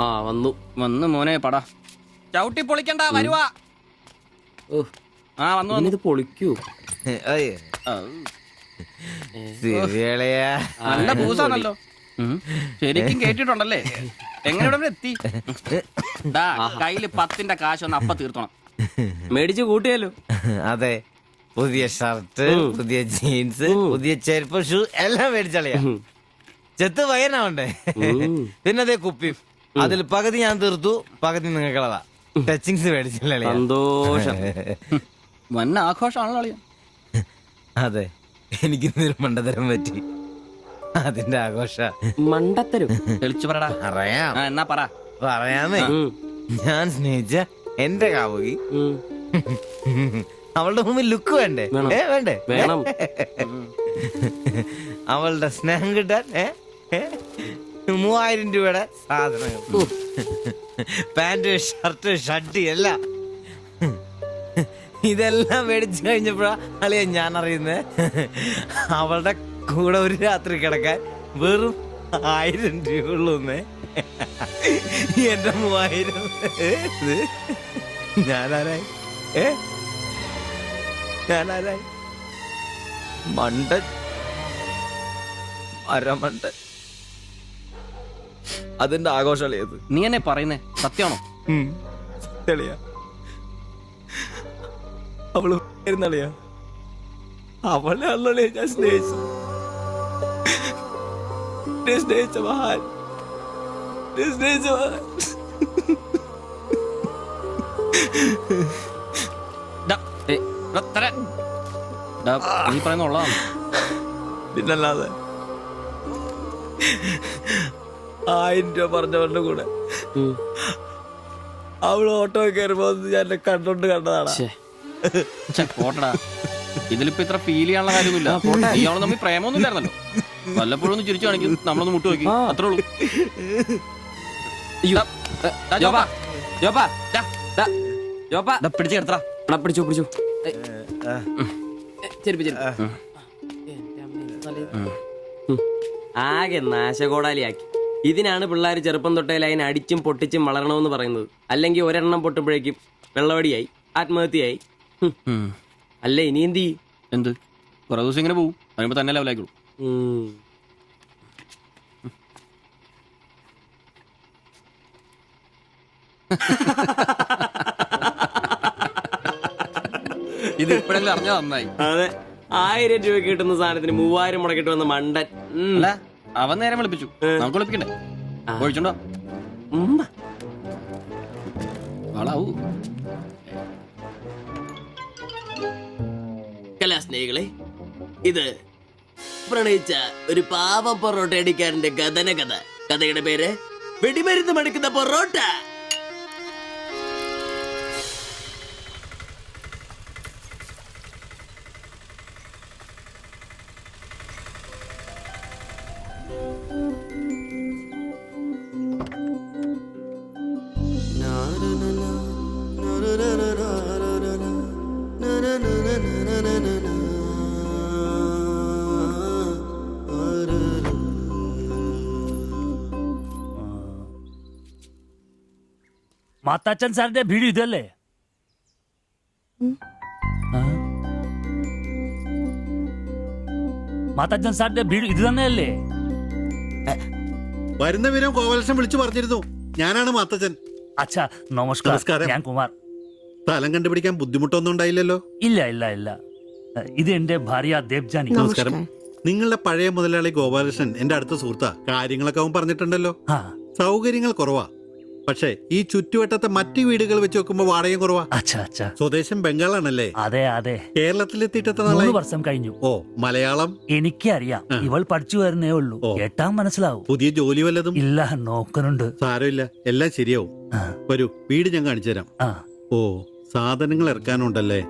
ആ വന്നു വന്ന് മോനെ പടാ ചവിട്ടി പൊളിക്കണ്ട വരുവാ. ആ വന്നു വന്നു. ഇത് പൊളിക്കൂ. നല്ല പൂസാണല്ലോ. ശരിക്കും കേട്ടിട്ടുണ്ടല്ലേ? എങ്ങനെ ഇവിടെ എത്തി? കയ്യില് 10ന്റെ കാശൊന്ന് അപ്പ തീർത്തോണം. മേടിച്ച് കൂട്ടിയല്ലോ. അതെ, പുതിയ ഷർട്ട്, പുതിയ ജീൻസ്, പുതിയ ചെരുപ്പ്, ഷൂ എല്ലാം മേടിച്ചളിയാ. ചെത്ത് വയനാവണ്ടേ? പിന്നെ അതേ കുപ്പി, അതിൽ പകുതി ഞാൻ തീർത്തു, പകുതി നിങ്ങൾക്കുള്ളതാ. ടച്ചിങ്സ് മേടിച്ചില്ലേ? സന്തോഷം. വന്ന ആഘോഷമാണല്ലോ അളിയാ. അതെ, എനിക്ക് ഇന്നൊരു മണ്ടതരം പറ്റി, അതിന്റെ ആഘോഷ. മണ്ടത്തരും തെളിച്ചു പറടാ. പറയാം, എന്നാ പറ. പറയാമേ. ഞാൻ സ്നേഹിച്ച എന്റെ കാമുകി അവളുടെ മുമ്പിൽ ലുക്ക് വേണ്ടേ? വേണ്ടേ? വേണം. അവളുടെ സ്നേഹം കിട്ടാൻ 3000 രൂപയുടെ സാധനങ്ങൾ, പാന്റ്, ഷർട്ട്, ഷഡ്ഡി എല്ലാം. ഇതെല്ലാം മേടിച്ചു കഴിഞ്ഞപ്പോഴാ അളിയ ഞാൻ അറിയുന്നേ, അവളുടെ കൂടെ ഒരു രാത്രി കിടക്കാൻ വെറും 1000 രൂപ ഉള്ളൂന്നേ. എന്റെ 3000 ഞാനാരായി? ഞാനാരായി? മണ്ടൻ, അരമണ്ടൻ. അതിന്റെ ആഘോഷളിയത്. നീ എന്നെ പറയുന്നേ സത്യമാണോ? തെളിയാ, അവള് ളിയാ, അവളെ അല്ലേ ഞാൻ സ്നേഹിച്ചു. സ്നേഹിച്ച മഹാൻ, സ്നേഹിച്ച മഹാൻ. നീ പറയുന്ന ഉള്ളതാണ്. പിന്നല്ലാതെ 1000 രൂപ പറഞ്ഞവരുടെ കൂടെ അവള് ഓട്ടോ കയറുമ്പോ ഞാൻ കണ്ടോണ്ട് കണ്ടതാണ്. പോട്ടടാ, ഇതിലിപ്പോ ഇത്ര ഫീൽ ചെയ്യാനുള്ള കാര്യമൊന്നുമില്ല. ഇയാള് തമ്മിൽ പ്രേമൊന്നും ഇല്ലായിരുന്നല്ലോ. വല്ലപ്പോഴും ഒന്ന് ചിരിച്ചു കാണിക്കും, നമ്മളൊന്ന് മുട്ടു നോക്കി, അത്രേ ഉള്ളൂ. പിടിച്ചു കിടത്തടാ. പിടിച്ചോ പിടിച്ചോ. ആകെ നാശകോടാലിയാക്കി. ഇതിനാണ് പിള്ളേർ ചെറുപ്പം തൊട്ടേ ലൈൻ അടിച്ചും പൊട്ടിച്ചും വളരണമെന്ന് പറയുന്നത്. അല്ലെങ്കിൽ ഒരെണ്ണം പൊട്ടുമ്പോഴേക്കും വെള്ളവടിയായി, ആത്മഹത്യയായി. അല്ല ഇനി എന്ത് ചെയ്യും? എന്ത് കുറെ ദിവസം ഇങ്ങനെ പോവും, കഴിയുമ്പോ തന്നെ ലെവലായിക്കോളൂ. ഇത് ഇപ്പോഴെങ്കിലും അറിഞ്ഞാ നന്നായി. അതെ, 1000 രൂപ കിട്ടുന്ന സാധനത്തിന് 3000 മുടക്കിട്ട് വന്ന മണ്ടൻ. അല്ല, അവൻ നേരം വിളിപ്പിച്ചു, നമുക്ക് വിളിപ്പിക്കണ്ടേ? ഒഴിച്ചുണ്ടോ? ആളാവൂ. കലാസ്നേഹികളെ, ഇത് പ്രണയിച്ച ഒരു പാവം പൊറോട്ട അടിക്കാരന്റെ കഥന കഥ. കഥയുടെ പേര് വെടിമരുന്ന് മടുക്കുന്ന പൊറോട്ട. മാത്താച്ചൻ സാറിന്റെ വീഡിയോ ഇതല്ലേ? മാത്താച്ചൻ സാറിന്റെ വീഡിയോ ഇത് തന്നെയല്ലേ? വരുന്ന വിവരം ഗോപാലകൃഷ്ണൻ വിളിച്ചു പറഞ്ഞിരുന്നു. ഞാനാണ് മാത്തച്ചൻ. അച്ഛാ നമസ്കാരം. ഞാൻ കുമാർ. സ്ഥലം കണ്ടുപിടിക്കാൻ ബുദ്ധിമുട്ടൊന്നും ഉണ്ടായില്ലല്ലോ? ഇല്ല ഇല്ല ഇല്ല. ഇത് എന്റെ ഭാര്യ ദേവ്ജാനി. നമസ്കാരം. നിങ്ങളുടെ പഴയ മുതലാളി ഗോപാലകൃഷ്ണൻ എന്റെ അടുത്ത സുഹൃത്താ. കാര്യങ്ങളൊക്കെ അവൻ പറഞ്ഞിട്ടുണ്ടല്ലോ. സൗകര്യങ്ങൾ കുറവാ, പക്ഷേ ഈ ചുറ്റുവട്ടത്തെ മറ്റു വീടുകൾ വെച്ച് നോക്കുമ്പോ വാടകയും കുറവാ. സ്വദേശം ബംഗാളാണല്ലേ? അതെ അതെ. കേരളത്തിലെത്തിയിട്ട് 3 വർഷം കഴിഞ്ഞു. ഓ, മലയാളം എനിക്കറിയാം. ഇവൾ പഠിച്ചു വരുന്നേ ഉള്ളൂ. കേട്ടാ മനസ്സിലാവും. പുതിയ ജോലി വല്ലതും? ഇല്ല, നോക്കുന്നുണ്ട്. സാരമില്ല, എല്ലാം ശരിയാവും. വരൂ, വീട് ഞാൻ കാണിച്ചു തരാം. ഓ, സാധനങ്ങൾ ഇറക്കാനുണ്ടല്ലേ?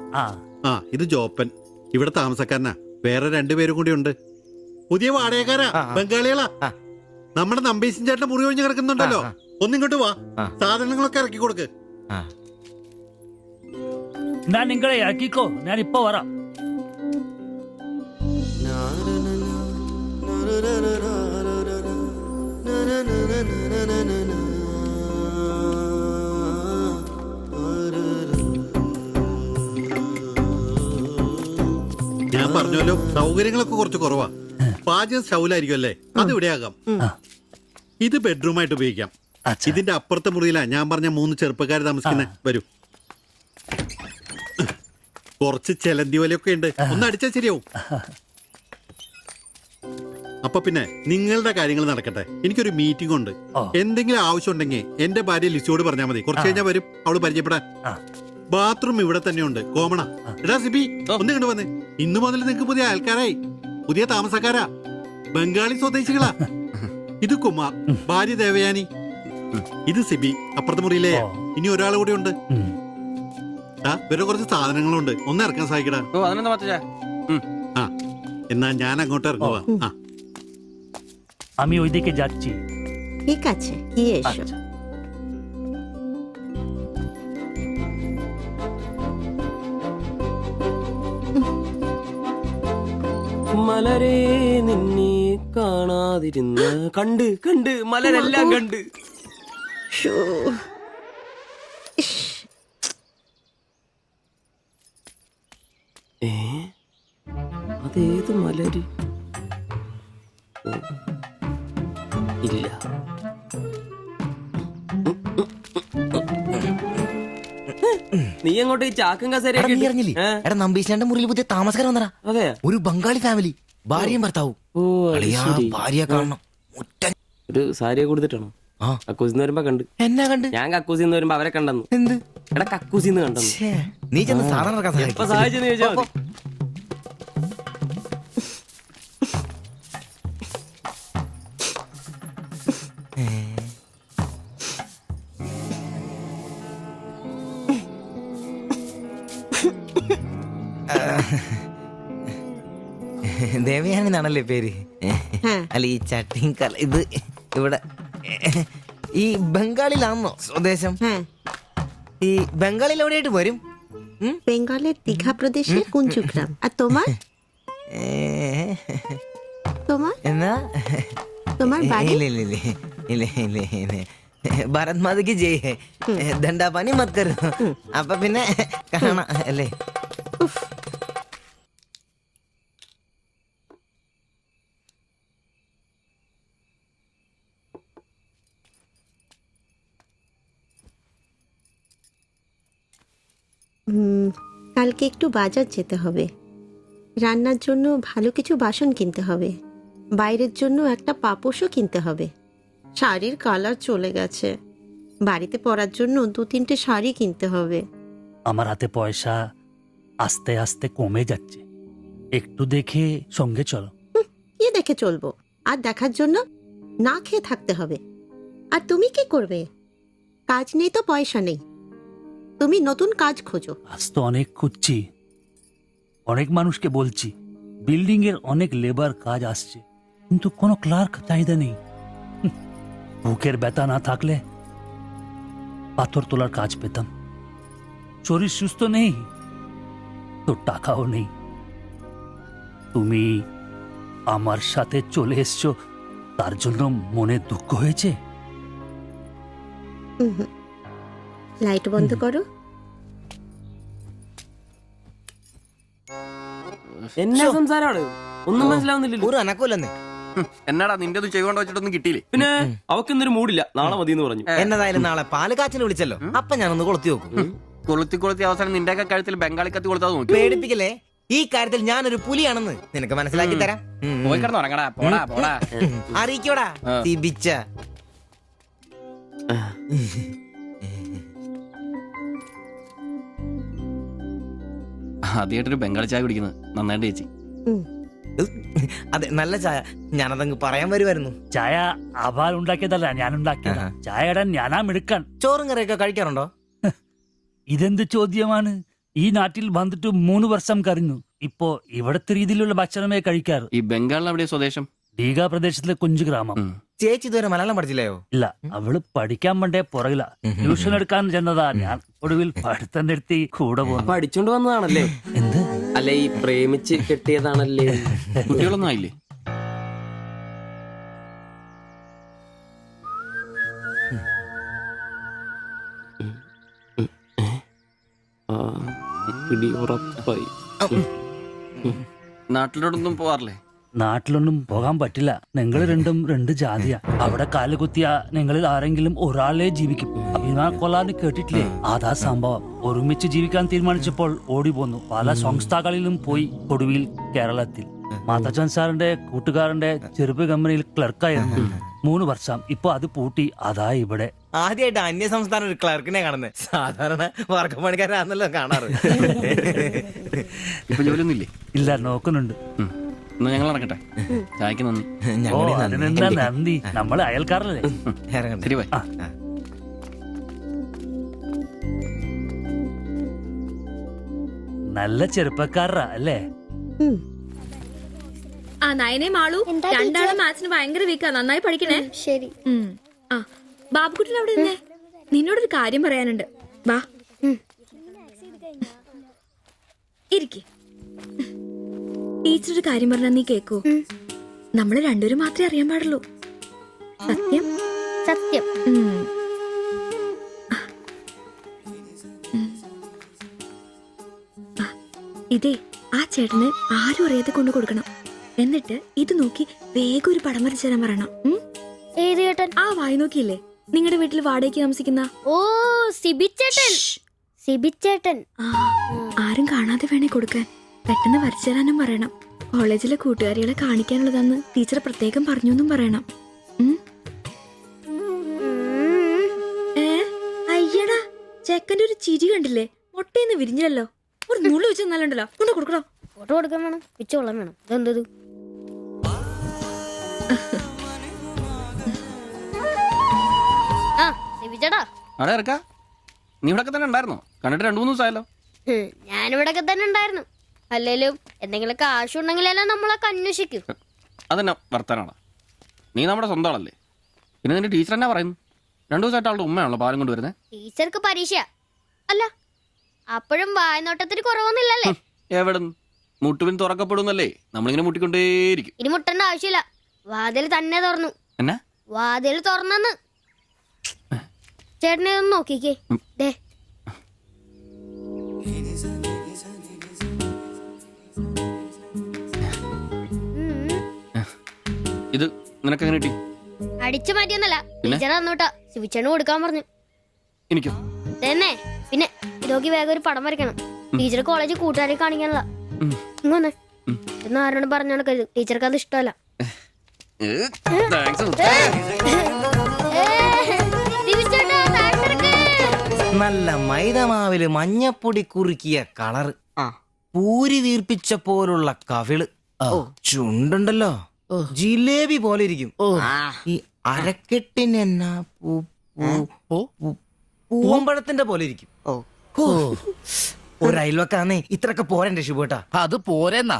ഇത് ജോപ്പൻ, ഇവിടെ താമസക്കാരനാ. വേറെ 2 പേരും കൂടി ഉണ്ട്. പുതിയ വാടകക്കാരാ, ബംഗാളികളാ. നമ്മുടെ നമ്പീശൻ ചേട്ടൻ മുറി ഒഴിഞ്ഞ് കിടക്കുന്നുണ്ടല്ലോ. ഒന്നിങ്ങോട്ട് വാ, സാധനങ്ങളൊക്കെ ഇറക്കി കൊടുക്ക്. ഞാൻ നിങ്ങളെ ഇറക്കിക്കോ, ഞാൻ ഇപ്പൊ വരാം. പറഞ്ഞല്ലോ സൗകര്യങ്ങളൊക്കെ കുറച്ച് കുറവാ. പാചകം സ്റ്റൗലായിരിക്കും അല്ലേ? അത് ഇവിടെ ആകാം. ഇത് ബെഡ്റൂമായിട്ട് ഉപയോഗിക്കാം. ഇതിന്റെ അപ്പുറത്തെ മുറിയിലാ ഞാൻ പറഞ്ഞ 3 ചെറുപ്പക്കാർ താമസിക്കുന്നത്. വരൂ. കുറച്ച് ചെലന്തി വലയൊക്കെ ഉണ്ട്, ഒന്ന് അടിച്ചാൽ ശരിയാവും. അപ്പൊ പിന്നെ നിങ്ങളുടെ കാര്യങ്ങൾ നടക്കട്ടെ. എനിക്കൊരു മീറ്റിംഗ് ഉണ്ട്. എന്തെങ്കിലും ആവശ്യം ഉണ്ടെങ്കിൽ എന്റെ ഭാര്യ ലിസിയോട് പറഞ്ഞാൽ മതി. കുറച്ച് കഴിഞ്ഞാൽ വരും അവള് പരിചയപ്പെടാൻ. ബാത്റൂം ഇവിടെ തന്നെയുണ്ട്, കോമണ. എടാ സിബി, ഒന്ന് കണ്ടു വന്നേ. ഇന്നു മുതൽ നിങ്ങൾക്ക് പുതിയ ആൾക്കാരായി, പുതിയ താമസക്കാരാ, ബംഗാളി സ്വദേശികളാ. ഇത് കുമാർ, ഭാര്യ ദേവയാനി. ഇത് സിബി, അപ്പുറത്തെ മുറിയിലെ. ഇനി ഒരാൾ കൂടി ഉണ്ട്. വേറെ കുറച്ച് സാധനങ്ങളുണ്ട്, ഒന്ന് ഇറക്കാൻ സഹായിക്കടാ. ആ, എന്നാ ഞാൻ അങ്ങോട്ട് ഇറങ്ങുവാ. আমি ওইদিকে যাচ্ছি। ঠিক আছে, গিয়ে এসো। আচ্ছা। മലരെ നിന്നെ കാണാതിരുന്ന കണ്ട് കണ്ട് മലരെല്ലാം കണ്ട്. ശ്ശോ. ഇഷ്. അതേത് മലര്? ഇല്ല. നീ അങ്ങോട്ട് ഈ ചാക്കും കസേരയൊക്കെ ഇട്ട്- എടാ നമ്പീശന്റെ മുറിയിൽ പുതിയ താമസക്കാരൻ വന്നടാ. അതെ. ഒരു ബംഗാളി ഫാമിലി, ഭാര്യയും ഭർത്താവും. ഓ, അത് അളിയാ, ശരി. ഭാര്യയെ കാണണം. ഒരു സാരിയെ കൊടുത്തിട്ടാണോ? ആ. കക്കൂസിന്ന് വരുമ്പോ കണ്ട്. എന്നാ കണ്ട്? ഞാൻ കക്കൂസിന്ന് വരുമ്പോ അവരെ കണ്ടെന്നു. എന്ത്? എടാ കക്കൂസിന്ന് കണ്ടെന്നു. ഛേ, നീ ചെന്ന് സാധനം ഇറക്കാൻ സഹായിക്ക്. എപ്പോ സഹായിച്ചെന്ന് ചോദിച്ചാ മതി. ദേവയാനി എന്നാണല്ലേ പേര്? അല്ല ഈ ചട്ടിയും കല ഇത് ഇവിടെ ഈ ബംഗാളിലാണോ സ്വദേശം? ഈ ബംഗാളിൽ എവിടെയായിട്ട് വരും? বেঙ্গলের দীঘা প্রদেশের কুঞ্জগ্রাম। আর তোমার? তোমার എന്നാ তোমার বাড়ি? ഇല്ല ഇല്ല ഇല്ല ഇല്ല ഇല്ല ഇല്ല ഭാരത് മാതയ്ക്ക് ജയ്. ദണ്ഡാപാനി മത് കരോ. അപ്പൊ പിന്നെ കാണാം അല്ലേ? কালকে একটু বাজার যেতে হবে। রান্নার জন্য ভালো কিছু বাসন কিনতে হবে। বাইরের জন্য একটা পাপোশও কিনতে হবে। শাড়ির কালার চলে গেছে। বাড়িতে পরার জন্য 2-3টে শাড়ি কিনতে হবে। আমার হাতে পয়সা আস্তে আস্তে কমে যাচ্ছে, একটু দেখে সঙ্গে চলো। কি দেখে চলবো? আর দেখার জন্য না খেয়ে থাকতে হবে। আর তুমি কি করবে? কাজ নেই তো পয়সা নেই। তুমি নতুন কাজ খোঁজো। আজ তো অনেক খুঁজছি, অনেক মানুষকে বলছি, বিল্ডিং এর অনেক লেবার কাজ আসছে, কিন্তু কোনো ক্লার্ক চাহিদা নেই। বুকের ব্যথা না থাকলে পাথর তোলার কাজ পেতাম। শরীর সুস্থ নেই তো টাকাও নেই। তুমি আমার সাথে চলে এসছো, তার জন্য মনে দুঃখ হয়েছে? লাইট বন্ধ করো। എന്നാ സംസാരമാണ്? ഒന്നും മനസ്സിലാവുന്നില്ലല്ലോ. ഒരു അനക്കൂലെന്നേ. എന്നാടാ നിന്റെ ഒന്നും ചെയ്തുകൊണ്ട് വെച്ചിട്ടൊന്നും കിട്ടിയില്ലേ? പിന്നെ അവക്കിന്നൊരു മൂടില്ല, നാളെ മതി എന്ന് പറഞ്ഞു. എന്നതായാലും നാളെ പാല് കാച്ചിന് വിളിച്ചല്ലോ, അപ്പൊ ഞാനൊന്ന് കൊളുത്തി നോക്കും. കൊളുത്തി അവസാനം നിന്റെയൊക്കെ കഴുത്തിൽ ബംഗാളി കത്തി കൊടുത്താൽ നോക്കി. പേടിപ്പിക്കല്ലേ? ഈ കാര്യത്തിൽ ഞാനൊരു പുലിയാണെന്ന് നിനക്ക് മനസ്സിലാക്കി തരാം. പോയി കിടന്ന് ഉറങ്ങടാ. പോടാ പോടാ. അറിയിക്കോടാ തിബിച്ച. ആദ്യമായിട്ടൊരു ബംഗാളി ചായ കുടിക്കുന്നത് നന്നായിട്ട് ചേച്ചി. അതെ, നല്ല ചായ. ഞാനതങ്ങ് പറയാൻ വരുമായിരുന്നു. ചായ അപാൽ ഉണ്ടാക്കിയതല്ല, ഞാൻ ഉണ്ടാക്കിയതാ. ചായ ഇടാൻ ഞാനാ മിടുക്കാൻ. ചോറും കറിയൊക്കെ കഴിക്കാറുണ്ടോ? ഇതെന്ത് ചോദ്യമാണ്? ഈ നാട്ടിൽ വന്നിട്ട് 3 വർഷം കഴിഞ്ഞു. ഇപ്പോ ഇവിടത്തെ രീതിയിലുള്ള ഭക്ഷണമേ കഴിക്കാറ്. ഈ ബംഗാളിൽ എവിടെയാ സ്വദേശം? ഡീഗ പ്രദേശത്തിലെ കുഞ്ചു ഗ്രാമം. ചേച്ചി ഇതുവരെ മലയാളം പഠിച്ചില്ലയോ? ഇല്ല, അവള് പഠിക്കാൻ വേണ്ടേ പുറകില. ട്യൂഷൻ എടുക്കാൻ ചെന്നതാ. ഞാൻ ഒടുവിൽ പഠിത്തം നിർത്തി കൂടെ അപ്പൊ പോകുന്നു. അടിച്ചോണ്ട് വന്നതാണല്ലേ? എന്ത്? അല്ല, ഈ പ്രേമിച്ച് കെട്ടിയതാണല്ലേ? കുട്ടികളൊന്നും ആയില്ലേ? പിടി ഉറപ്പായി. നാട്ടിലോട്ടൊന്നും പോവാറില്ലേ? നാട്ടിലൊന്നും പോകാൻ പറ്റില്ല. നിങ്ങൾ രണ്ടും രണ്ട് ജാതിയാ. അവിടെ കാലുകുത്തിയ നിങ്ങളിൽ ആരെങ്കിലും ഒരാളെ ജീവിക്കും. അഭിമാന കൊല്ലാന്ന് കേട്ടിട്ടില്ലേ? അതാ സംഭവം. ഒരുമിച്ച് ജീവിക്കാൻ തീരുമാനിച്ചപ്പോൾ ഓടി പോന്നു. പല സംസ്ഥകളിലും പോയി. ഒടുവിൽ കേരളത്തിൽ മാതച്ചൻ സാറിന്റെ കൂട്ടുകാരന്റെ ചെറുപ്പ് കമ്പനിയിൽ ക്ലർക്കായിരുന്നു 3 വർഷം. ഇപ്പൊ അത് പൂട്ടി. അതാ ഇവിടെ. ആദ്യമായിട്ട് അന്യ സംസ്ഥാന ഒരു ക്ലർക്കിനെ കാണുന്നത്. സാധാരണ വർഗപ്പണിക്കാരാണല്ലോ കാണാറ്. ഇപ്പൊ ജോലിയൊന്നും ഇല്ലേ? ഇല്ല, നോക്കുന്നുണ്ട്. എന്നാ ഞങ്ങൾ ഇറങ്ങട്ടെ. ചായക്ക് നന്ദി. ഓ, അതിനെന്താ നന്ദി, നമ്മള് അയൽക്കാരല്ലേ. ഇറങ്ങട്ടെ. ശരി, ബൈ. നല്ല ചെറുപ്പക്കാരാ അല്ലേ? ആ നയനേം ആളു രണ്ടാളും മാത്സിന് ഭയങ്കര വീക്കാ. നന്നായി പഠിക്കണേ. ശരി. ആ ബാബുക്കുട്ടൻ അവിടെ നിന്നേ, നിന്നോടൊരു കാര്യം പറയാനുണ്ട്. വാ ഇരിക്കെ. ടീച്ചർ ഒരു കാര്യം പറഞ്ഞാ നീ കേക്കോ? നമ്മള് രണ്ടുപേരും മാത്രമേ അറിയാൻ പാടുള്ളൂ. സത്യം സത്യം. ഇതേ ആ ചേട്ടന് ആരും അറിയാതെ കൊണ്ടു കൊടുക്കണം. എന്നിട്ട് ഇത് നോക്കി വേഗം ഒരു പടം വരച്ചു തരാൻ പറയണം. ഏത് ചേട്ടൻ? ആ വായി നോക്കിയില്ലേ, നിങ്ങളുടെ വീട്ടിൽ വാടകയ്ക്ക് താമസിക്കുന്ന? ഓ, സിബിച്ചേട്ടൻ. സിബിച്ചേട്ടൻ. ആരും കാണാതെ വേണേ കൊടുക്കാൻ. പെട്ടെന്ന് വരച്ചു തരാനും പറയണം. കോളേജിലെ കൂട്ടുകാരികളെ കാണിക്കാനുള്ളതാന്ന് ടീച്ചർ പ്രത്യേകം പറഞ്ഞു എന്നും പറയണം. അയ്യടാ, ചെക്കന്റെ ഒരു ചിരി കണ്ടില്ലേ? മുട്ടയെന്ന് വിരിഞ്ഞല്ലോ. ഒരു നുള്ളു വെച്ച് നല്ലുണ്ടല്ലോ. കൊണ്ട് കൊടുക്കണോ? ഫോട്ടോ കൊടുക്കാൻ വേണം, പിച്ചോളം വേണം. ഇതെന്തത്? ആ സിബിച്ചേട്ടാ. അവിടെ ഇറക്കാ. നീ ഇവിടെ തന്നെ ഉണ്ടായിരുന്നോ? കണ്ടിട്ട് 2-3 ദിവസമായല്ലോ. ഞാനിവിടൊക്കെ തന്നെ ഉണ്ടായിരുന്നു. അല്ലേലും എന്തെങ്കിലും കാശുണ്ടെങ്കിലല്ലേ നമ്മളൊക്കെ അന്വേഷിക്കും. അതെന്നാ വർത്താനാണ്? നീ നമ്മുടെ സ്വന്തം ആളല്ലേ. പിന്നെ നിന്റെ ടീച്ചർ എന്നാ പറയുന്നു? 2 ദിവസമായിട്ട് അവളുടെ ഉമ്മയാണല്ലോ പാലം കൊണ്ടുവരുന്നത്. ടീച്ചർക്ക് പരീക്ഷ അല്ല, അപ്പോഴും വായനോട്ടത്തിന് കുറവൊന്നുമില്ലല്ലേ? എവിടുന്ന്? മുട്ടുവിൻ തുറക്കപ്പെടുന്നല്ലേ, നമ്മളിങ്ങനെ മുട്ടിക്കൊണ്ടേയിരിക്കും. ഇനി മുട്ടേണ്ട ആവശ്യമില്ല. വാതിൽ തന്നെ തുറന്നു. എന്നാ വാതിൽ തുറന്നെന്ന്. ചേട്ടനെ ഒന്ന് നോക്കിക്കേ. ദേ ഇത് നിനക്കെങ്ങനെ കിട്ടി? അടിച്ചു മാറ്റിയൊന്നല്ല, ടീച്ചർ തന്നോട്ടാ. സിബിച്ചേട്ടന് കൊടുക്കാൻ പറഞ്ഞു. എനിക്കോ? തന്നെ. പിന്നെ ഇതൊക്കെ വേഗം ഒരു പടം വരയ്ക്കണം. ടീച്ചർ കോളേജിൽ കൂട്ടുകാരെ കാണിക്കാനുള്ള. ഇങ്ങനെ എന്ന് ആരോടും പറഞ്ഞു നടക്കരുത്. ടീച്ചർക്ക് അത് ഇഷ്ടമല്ല. നല്ല മൈദമാവില് മഞ്ഞപ്പൊടി കുറുക്കിയ കളറ്, പൂരി വീർപ്പിച്ച പോലുള്ള കവിള്, ചുണ്ടുണ്ടല്ലോ ജിലേബി പോലെ ഇരിക്കും. ഈ അരക്കെട്ടിന് എന്നാ പൂവമ്പഴത്തിന്റെ പോലെ ഇരിക്കും. ഒരു അയൽവക്കാന്നേ ഇത്രയൊക്കെ പോരണ്ടേ ശുഭേട്ടാ? അത് പോരെന്നാ.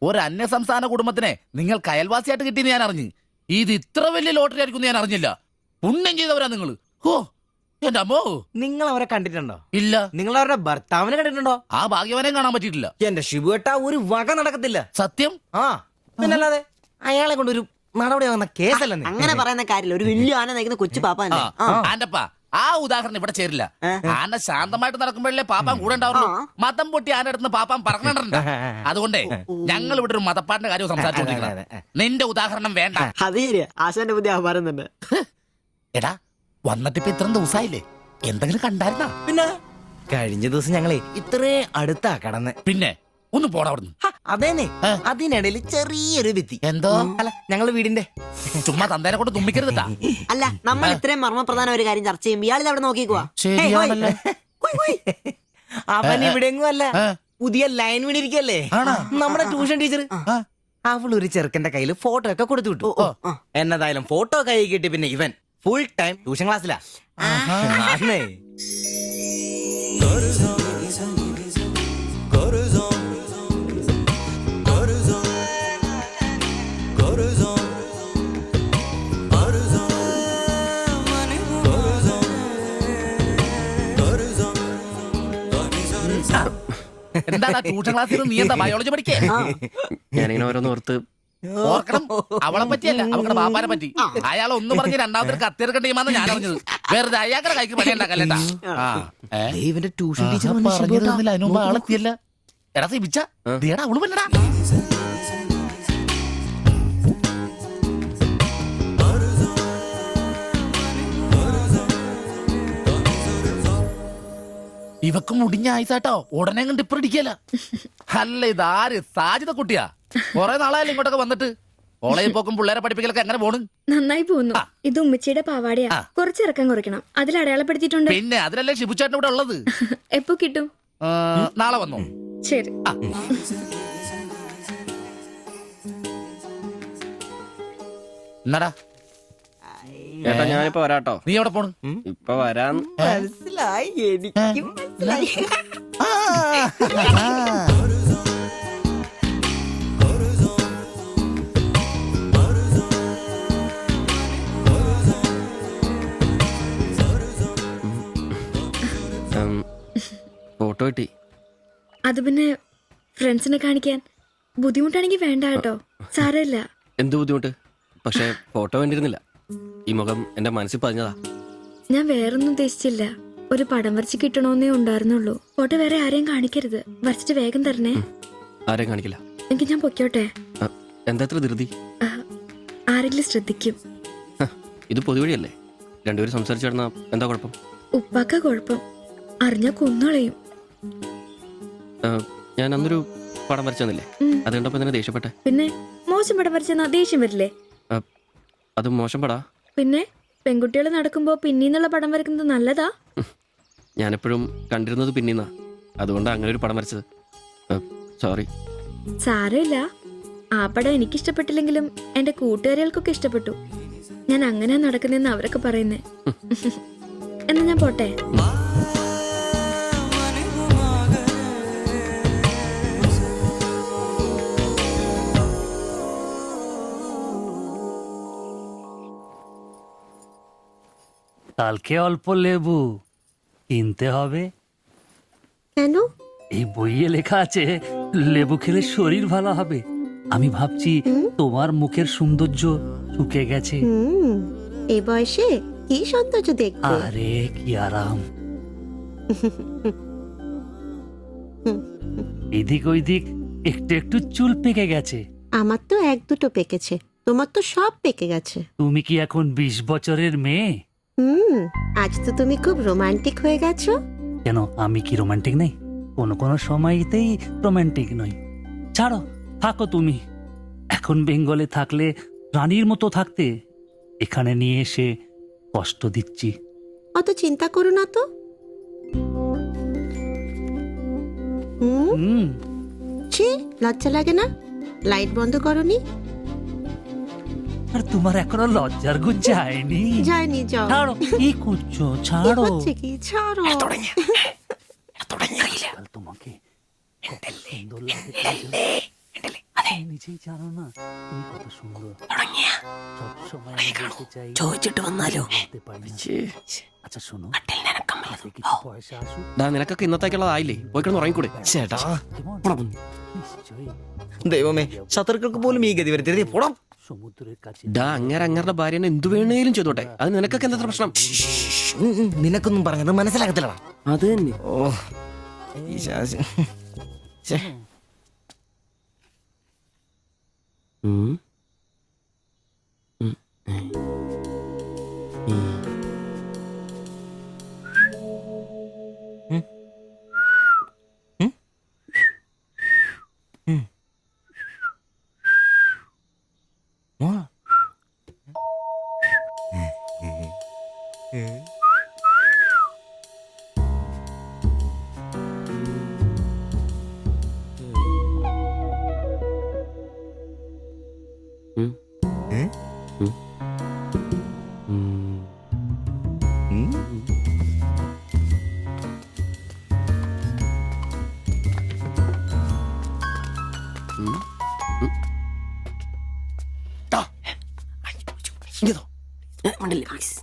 ഒരു അന്യ സംസ്ഥാന കുടുംബത്തിനെ നിങ്ങൾക്ക് അയൽവാസിയായിട്ട് കിട്ടിയെന്ന് ഞാൻ അറിഞ്ഞു. ഇത് ഇത്ര വലിയ ലോട്ടറി ആയിരിക്കും ഞാൻ അറിഞ്ഞില്ല. പുണ്യം ചെയ്തവരാ നിങ്ങള്. ഓ എന്റെ അമ്മോ. നിങ്ങൾ അവരെ കണ്ടിട്ടുണ്ടോ? ഇല്ല. നിങ്ങൾ അവരുടെ ഭർത്താവിനെ കണ്ടിട്ടുണ്ടോ? ആ ഭാഗ്യവനെയും കാണാൻ പറ്റിയിട്ടില്ല. എന്റെ ശുഭേട്ടാ ഒരു വക നടക്കത്തില്ല. സത്യം. ആ പിന്നല്ലാതെ അയാളെ കൊണ്ട് ഒരു നടപടി വന്ന കേസല്ല. അങ്ങനെ പറയുന്ന കാര്യമില്ല. ഒരു വലിയ ആന നയിക്കുന്ന കൊച്ചു പാപ്പ. ആന്റപ്പാ, ആ ഉദാഹരണം ഇവിടെ ചേരില്ല. ആന ശാന്തമായിട്ട് നടക്കുമ്പോഴല്ലേ പാപ്പാൻ കൂടെ ഉണ്ടാവുള്ളൂ. മതം പൊട്ടി ആന അടുത്ത് പാപ്പാൻ പറഞ്ഞിട്ടുണ്ട്. അതുകൊണ്ടേ ഞങ്ങൾ ഇവിടെ ഒരു മതപ്പാടിന്റെ കാര്യം സംസാരിച്ചോണ്ടിരിക്കണം. നിന്റെ ഉദാഹരണം വേണ്ട. അത് ശരിയാ, ആശാന്റെ പുതിയ ആഹാരം തന്നെ. എടാ, വന്നിട്ടിപ്പോ ഇത്രയും ദിവസമായില്ലേ, എന്തെങ്കിലും കണ്ടായിരുന്നാ? പിന്നെ കഴിഞ്ഞ ദിവസം ഞങ്ങളെ ഇത്രേ അടുത്താ കടന്ന്. പിന്നെ ഒന്ന് പോടാ അവിടുന്ന്. അതേനെ, അതിനിടയിൽ ചെറിയൊരു ഭിത്തി. എന്തോ? അല്ല, ഞങ്ങള് വീടിന്റെ. ചുമ്മാ തന്തേനെ കൊണ്ട് തുമ്മിക്കരുതാ. അല്ല, നമ്മൾ ഇത്രയും മർമ്മപ്രധാന ഒരു കാര്യം ചർച്ച ചെയ്യുമ്പോൾ ഇയാളിത് അവിടെ നോക്കിക്കുവാ. ശരിയാണല്ലോ. അവൻ ഇവിടെങ്ങും അല്ല, പുതിയ ലൈൻ വീണിരിക്കല്ലേ നമ്മുടെ ട്യൂഷൻ ടീച്ചർ. അവൾ ഒരു ചെറുക്കന്റെ കയ്യിൽ ഫോട്ടോ ഒക്കെ കൊടുത്തു വിട്ടു. എന്നതായാലും ഫോട്ടോ കൈ കിട്ടി. പിന്നെ ഇവൻ ഫുൾ ടൈം ട്യൂഷൻ ക്ലാസ്സിലാ. എന്താ ട്യൂഷൻ ക്ലാസ്സിൽ നീ എന്താ ബയോളജി പഠിക്കേ? ഞാനിങ്ങനെ ഓരോന്ന് ഓർത്ത് ഓർക്കണം. അവളെ പറ്റിയല്ല, അവളുടെ ബാപ്പാനെ പറ്റി. അയാൾ ഒന്ന് പറഞ്ഞ് രണ്ടാമത്തെ കത്തിയെടുക്കേണ്ട ടീമാന്ന് ഞാൻ അറിഞ്ഞത്. വെറുതെ അയാളുടെ കൈക്ക് പണിയുണ്ടാക്കല്ലേട്ടാ. ഇവന്റെ ട്യൂഷൻ ടീച്ചർ പറഞ്ഞത് അതിനുമ്പ് ആളെത്തിയല്ല. എടാ സിബിച്ച, അവള് പറ്റടാ. ഇവക്ക് മുടിഞ്ഞ ആയിസാട്ടോ ഉടനെ കണ്ട് ഇപ്പൊ ഇടിക്കല. അല്ല ഇതാര് സാജിത കുട്ടിയാ? കൊറേ നാളായാലും ഇങ്ങോട്ടൊക്കെ വന്നിട്ട്. കോളേജിൽ പോക്കും പിള്ളേരെ പഠിപ്പിക്കലൊക്കെ എങ്ങനെ പോണ്? നന്നായി പോകുന്നു. ഇത് ഉമ്മച്ചിയുടെ പാവാടയാ, കുറച്ചിറക്കം കുറയ്ക്കണം. അതിൽ അടയാളപ്പെടുത്തിയിട്ടുണ്ട്. പിന്നെ അതിലല്ലേ ഷിബുച്ചേട്ടൻ ഇവിടെ ഉള്ളത്. എപ്പോ കിട്ടും? നാളെ വന്നോ? ശരി. എന്നാടാ ചേട്ടാ ഞാനിപ്പോ വരാട്ടോ. നീ എവിടെ പോണ്? ഇപ്പൊ വരാൻ. മനസ്സിലായി, എനിക്കും മനസ്സിലായി. ഫോട്ടോ കിട്ടി. അത് പിന്നെ ഫ്രണ്ട്സിനെ കാണിക്കാൻ ബുദ്ധിമുട്ടാണെങ്കിൽ വേണ്ട കേട്ടോ, സാരമില്ല. എന്ത് ബുദ്ധിമുട്ട്? പക്ഷെ ഫോട്ടോ വേണ്ടിയിരുന്നില്ല. ഈ മുഖം എന്റെ മനസ്സിൽ പതിഞ്ഞതാ. ഞാൻ വേറൊന്നും ഉദ്ദേശിച്ചില്ല. ഒരു പടം വരച്ച് കിട്ടണമെന്നേ ഉണ്ടായിരുന്നുള്ളൂ. ഫോട്ടോ വേറെ ആരെയും കാണിക്കരുത്. വരച്ചിട്ട് വേഗം തരണേ. ആരെയും കാണിക്കില്ല. എനിക്ക് ഞാൻ പൊക്കോട്ടെ. എന്താ ഇത്ര ധൃതി? ആരെങ്കിലും ശ്രദ്ധിക്കും. ഇത് പൊതുവഴിയല്ലേ, രണ്ടുപേരും സംസാരിച്ചു കിടന്നാ എന്താ കുഴപ്പം? ഉപ്പാക്ക കുഴപ്പം, അറിഞ്ഞ കൊന്നുകളയും. ഞാൻ അന്നൊരു പടം വരച്ചു തന്നില്ലേ, അത് കണ്ടപ്പോ തന്നെ ദേഷ്യപ്പെട്ടെ. പിന്നെ മോശം പടം വരച്ചെന്നാ ദേഷ്യം വരില്ലേ? അത് മോശം പടാ. പിന്നെ പെൺകുട്ടികൾ നടക്കുമ്പോ പിന്നീന്നുള്ള പടം വരക്കുന്നത് നല്ലതാ. ഞാനെപ്പോഴും കണ്ടിരുന്നത് പിന്നീന്നാ, അതുകൊണ്ടാണ് അങ്ങനെ ഒരു പടം വരച്ചത്. സോറി. സാരമില്ല. ആ പടം എനിക്കിഷ്ടപ്പെട്ടില്ലെങ്കിലും എന്റെ കൂട്ടുകാരികൾക്കൊക്കെ ഇഷ്ടപ്പെട്ടു. ഞാൻ അങ്ങനെ നടക്കുന്നെന്ന് അവരൊക്കെ പറയുന്നേ. എന്നാ ഞാൻ പോട്ടെ. কালকে অল্প লেবু কিনতে হবে। কেন? এই বইয়ে লেখা আছে লেবু খেলে শরীর ভালো হবে। আমি ভাবছি তোমার মুখের সৌন্দর্য শুকে গেছে। এই বয়সে কি সৌন্দর্য দেখবে? আরে কি আরাম। এদিক ওইদিক একটু একটু চুল পেকে গেছে। আমার তো এক দুটো পেকেছে, তোমার তো সব পেকে গেছে। তুমি কি এখন 20 বছরের মেয়ে? আজ তো তুমি খুব রোমান্টিক হয়ে গেছো। কেন, আমি কি রোমান্টিক নেই? কোনো কোনো সময়তেই রোমান্টিক নই। ছাড়ো, থাকো তুমি। এখন বেঙ্গলে থাকলে রানীর মতো থাকতে, এখানে নিয়ে এসে কষ্ট দিচ্ছি। অত চিন্তা করো না তো। ছি, লজ্জা লাগে না? লাইট বন্ধ করনি? আর তোমার এখনো লজ্জার গুণ যায়নি? যায়নি, যাও। ছাড়ো, কি করছো? ছাড়ো। হচ্ছে কি? ছাড়ো। তোমাকে কত সুন্দর লাগে, তুমি নিজেই জানো না তুমি কত সুন্দর। সবসময় আমি বলতে চাই, ചോദിച്ചിട്ട് വന്നാലോ? বলতে পারি না। আচ্ছা শোনো, হাতে কিছু পয়সা আসুক। നിനക്കൊക്കെ ഇന്നത്തേക്കുള്ളതായില്ലേ, പോയി കിടന്ന് ഉറങ്ങിക്കൂടെ? ചേട്ടാ, নিশ্চয়ই ദൈവമേ, ശത്രുക്കൾക്ക് പോലും ഈ ഗതി വരുത്തരുതേ. പോടാം. সমুদ্রের কাছে അങ്ങേരെ അങ്ങേരുടെ ഭാര്യനെ എന്തു വേണേലും ചെയ്തോട്ടെ, അത് നിനക്കൊക്കെ എന്താ പ്രശ്നം? നിനക്കൊന്നും പറഞ്ഞത് മനസ്സിലാകത്തില്ലടാ. അത് തന്നെ. ഓ, ഈ ശാസി. ഛെ. മണ്ടല്ലേ പ്ലീസ്.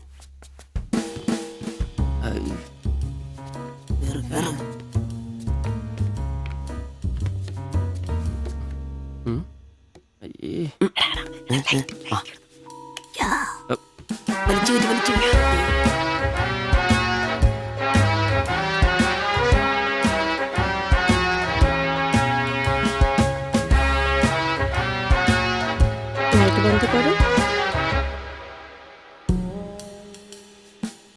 വലിച്ചു വലിച്ചു. লাইট বন্ধ করো।